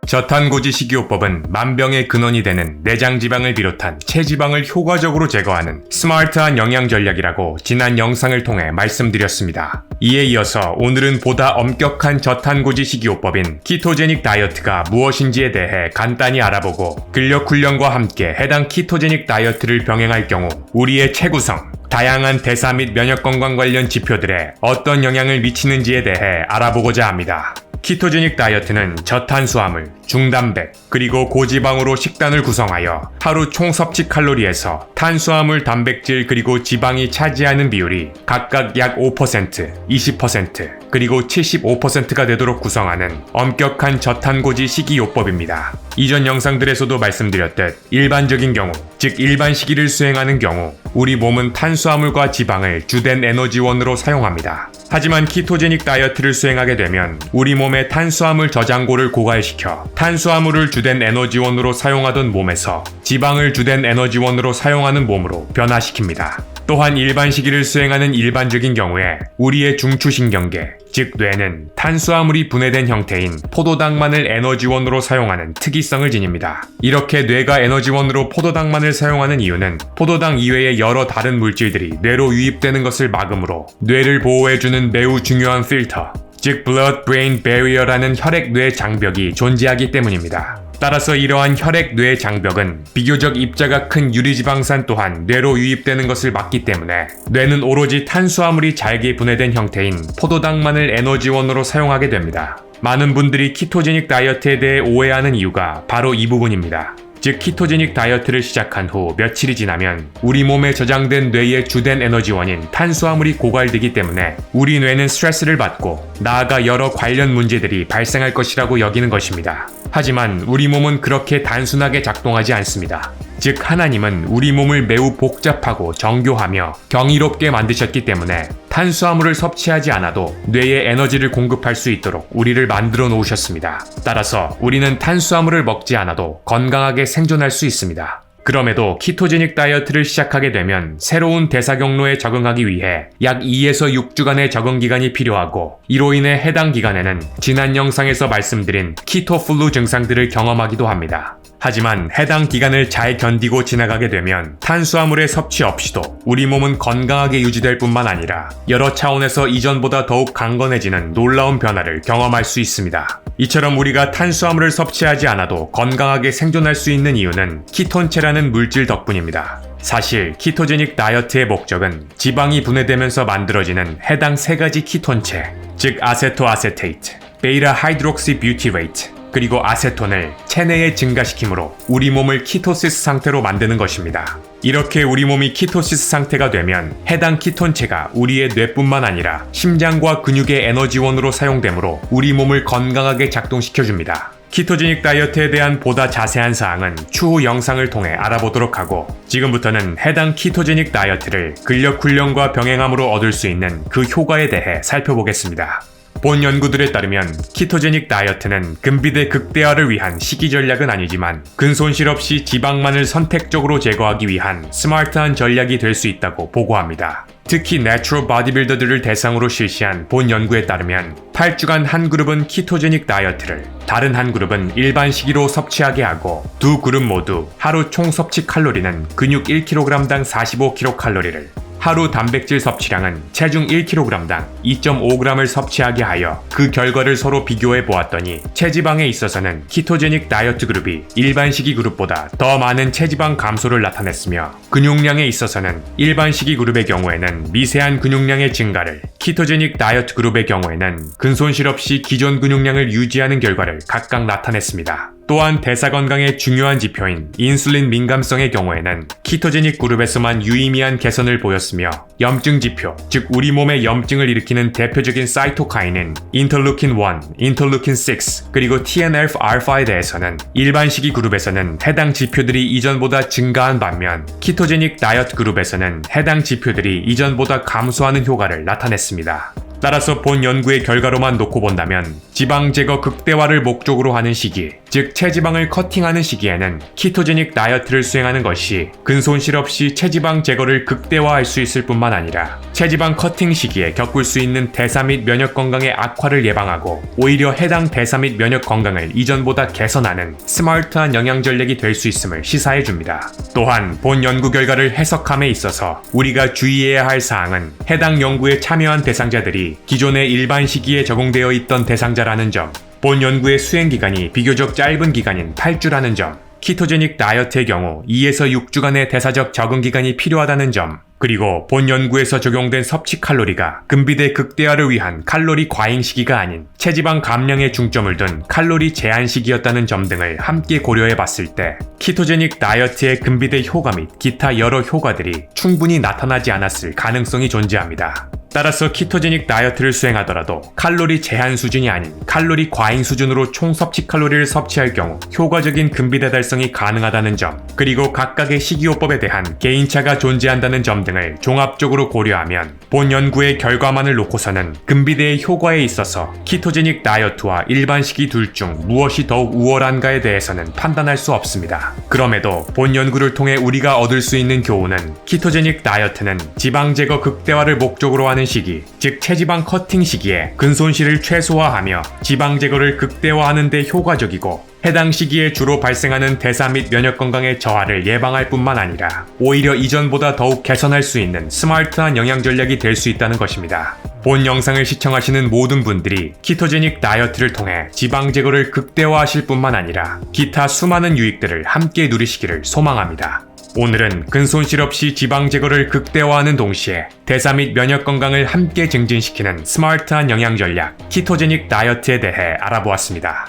저탄고지 식이요법은 만병의 근원이 되는 내장지방을 비롯한 체지방을 효과적으로 제거하는 스마트한 영양 전략이라고 지난 영상을 통해 말씀드렸습니다. 이에 이어서 오늘은 보다 엄격한 저탄고지 식이요법인 키토제닉 다이어트가 무엇인지에 대해 간단히 알아보고 근력 훈련과 함께 해당 키토제닉 다이어트를 병행할 경우 우리의 체구성, 다양한 대사 및 면역 건강 관련 지표들에 어떤 영향을 미치는지에 대해 알아보고자 합니다. 키토제닉 다이어트는 저탄수화물, 중단백, 그리고 고지방으로 식단을 구성하여 하루 총 섭취 칼로리에서 탄수화물, 단백질, 그리고 지방이 차지하는 비율이 각각 약 5%, 20%, 그리고 75%가 되도록 구성하는 엄격한 저탄고지 식이요법입니다. 이전 영상들에서도 말씀드렸듯 일반적인 경우, 즉 일반 식이를 수행하는 경우 우리 몸은 탄수화물과 지방을 주된 에너지원으로 사용합니다. 하지만 키토제닉 다이어트를 수행하게 되면 우리 몸의 탄수화물 저장고를 고갈시켜 탄수화물을 주된 에너지원으로 사용하던 몸에서 지방을 주된 에너지원으로 사용하는 몸으로 변화시킵니다. 또한 일반 식이를 수행하는 일반적인 경우에 우리의 중추신경계, 즉 뇌는 탄수화물이 분해된 형태인 포도당만을 에너지원으로 사용하는 특이성을 지닙니다. 이렇게 뇌가 에너지원으로 포도당만을 사용하는 이유는 포도당 이외의 여러 다른 물질들이 뇌로 유입되는 것을 막으므로 뇌를 보호해주는 매우 중요한 필터, 즉 Blood-Brain Barrier라는 혈액-뇌 장벽이 존재하기 때문입니다. 따라서 이러한 혈액-뇌 장벽은 비교적 입자가 큰 유리지방산 또한 뇌로 유입되는 것을 막기 때문에 뇌는 오로지 탄수화물이 잘게 분해된 형태인 포도당만을 에너지원으로 사용하게 됩니다. 많은 분들이 키토제닉 다이어트에 대해 오해하는 이유가 바로 이 부분입니다. 즉 키토제닉 다이어트를 시작한 후 며칠이 지나면 우리 몸에 저장된 뇌의 주된 에너지원인 탄수화물이 고갈되기 때문에 우리 뇌는 스트레스를 받고 나아가 여러 관련 문제들이 발생할 것이라고 여기는 것입니다. 하지만 우리 몸은 그렇게 단순하게 작동하지 않습니다. 즉 하나님은 우리 몸을 매우 복잡하고 정교하며 경이롭게 만드셨기 때문에 탄수화물을 섭취하지 않아도 뇌에 에너지를 공급할 수 있도록 우리를 만들어 놓으셨습니다. 따라서 우리는 탄수화물을 먹지 않아도 건강하게 생존할 수 있습니다. 그럼에도 키토제닉 다이어트를 시작하게 되면 새로운 대사 경로에 적응하기 위해 약 2에서 6주간의 적응 기간이 필요하고 이로 인해 해당 기간에는 지난 영상에서 말씀드린 키토플루 증상들을 경험하기도 합니다. 하지만 해당 기간을 잘 견디고 지나가게 되면 탄수화물의 섭취 없이도 우리 몸은 건강하게 유지될 뿐만 아니라 여러 차원에서 이전보다 더욱 강건해지는 놀라운 변화를 경험할 수 있습니다. 이처럼 우리가 탄수화물을 섭취하지 않아도 건강하게 생존할 수 있는 이유는 키톤체라는 물질 덕분입니다. 사실 키토제닉 다이어트의 목적은 지방이 분해되면서 만들어지는 해당 세 가지 키톤체, 즉 아세토아세테이트, 베이타 하이드록시 뷰티레이트, 그리고 아세톤을 체내에 증가시키므로 우리 몸을 키토시스 상태로 만드는 것입니다. 이렇게 우리 몸이 키토시스 상태가 되면 해당 키톤체가 우리의 뇌뿐만 아니라 심장과 근육의 에너지원으로 사용되므로 우리 몸을 건강하게 작동시켜줍니다. 키토제닉 다이어트에 대한 보다 자세한 사항은 추후 영상을 통해 알아보도록 하고 지금부터는 해당 키토제닉 다이어트를 근력 훈련과 병행함으로 얻을 수 있는 그 효과에 대해 살펴보겠습니다. 본 연구들에 따르면 키토제닉 다이어트는 근비대 극대화를 위한 식이 전략은 아니지만 근손실 없이 지방만을 선택적으로 제거하기 위한 스마트한 전략이 될 수 있다고 보고합니다. 특히 내추럴 바디빌더들을 대상으로 실시한 본 연구에 따르면 8주간 한 그룹은 키토제닉 다이어트를, 다른 한 그룹은 일반 식이로 섭취하게 하고 두 그룹 모두 하루 총 섭취 칼로리는 근육 1kg당 45kcal를, 하루 단백질 섭취량은 체중 1kg당 2.5g을 섭취하게 하여 그 결과를 서로 비교해 보았더니 체지방에 있어서는 키토제닉 다이어트 그룹이 일반 식이 그룹보다 더 많은 체지방 감소를 나타냈으며 근육량에 있어서는 일반 식이 그룹의 경우에는 미세한 근육량의 증가를, 키토제닉 다이어트 그룹의 경우에는 근손실 없이 기존 근육량을 유지하는 결과를 각각 나타냈습니다. 또한 대사 건강의 중요한 지표인 인슐린 민감성의 경우에는 키토제닉 그룹에서만 유의미한 개선을 보였으며 염증 지표, 즉 우리 몸의 염증을 일으키는 대표적인 사이토카인인 인터루킨 1, 인터루킨 6, 그리고 TNF-알파에 대해서는 일반 식이 그룹에서는 해당 지표들이 이전보다 증가한 반면 키토제닉 다이어트 그룹에서는 해당 지표들이 이전보다 감소하는 효과를 나타냈습니다. 따라서 본 연구의 결과로만 놓고 본다면 지방 제거 극대화를 목적으로 하는 식이, 즉 체지방을 커팅하는 시기에는 키토제닉 다이어트를 수행하는 것이 근손실 없이 체지방 제거를 극대화할 수 있을 뿐만 아니라 체지방 커팅 시기에 겪을 수 있는 대사 및 면역 건강의 악화를 예방하고 오히려 해당 대사 및 면역 건강을 이전보다 개선하는 스마트한 영양 전략이 될 수 있음을 시사해줍니다. 또한 본 연구 결과를 해석함에 있어서 우리가 주의해야 할 사항은 해당 연구에 참여한 대상자들이 기존의 일반 시기에 적용되어 있던 대상자라는 점, 본 연구의 수행 기간이 비교적 짧은 기간인 8주라는 점, 키토제닉 다이어트의 경우 2에서 6주간의 대사적 적응 기간이 필요하다는 점, 그리고 본 연구에서 적용된 섭취 칼로리가 근비대 극대화를 위한 칼로리 과잉 시기가 아닌 체지방 감량에 중점을 둔 칼로리 제한 시기였다는 점 등을 함께 고려해 봤을 때 키토제닉 다이어트의 근비대 효과 및 기타 여러 효과들이 충분히 나타나지 않았을 가능성이 존재합니다. 따라서 키토제닉 다이어트를 수행하더라도 칼로리 제한 수준이 아닌 칼로리 과잉 수준으로 총 섭취 칼로리를 섭취할 경우 효과적인 근비대 달성이 가능하다는 점, 그리고 각각의 식이요법에 대한 개인차가 존재한다는 점 등을 종합적으로 고려하면 본 연구의 결과만을 놓고서는 근비대의 효과에 있어서 키토제닉 다이어트와 일반 식이 둘 중 무엇이 더욱 우월한가에 대해서는 판단할 수 없습니다. 그럼에도 본 연구를 통해 우리가 얻을 수 있는 교훈은 키토제닉 다이어트는 지방 제거 극대화를 목적으로 하는 시기, 즉 체지방 커팅 시기에 근손실을 최소화하며 지방 제거를 극대화하는 데 효과적이고 해당 시기에 주로 발생하는 대사 및 면역 건강의 저하를 예방할 뿐만 아니라 오히려 이전보다 더욱 개선할 수 있는 스마트한 영양 전략이 될 수 있다는 것입니다. 본 영상을 시청하시는 모든 분들이 키토제닉 다이어트를 통해 지방 제거를 극대화하실 뿐만 아니라 기타 수많은 유익들을 함께 누리시기를 소망합니다. 오늘은 근손실 없이 지방 제거를 극대화하는 동시에 대사 및 면역 건강을 함께 증진시키는 스마트한 영양 전략 키토제닉 다이어트에 대해 알아보았습니다.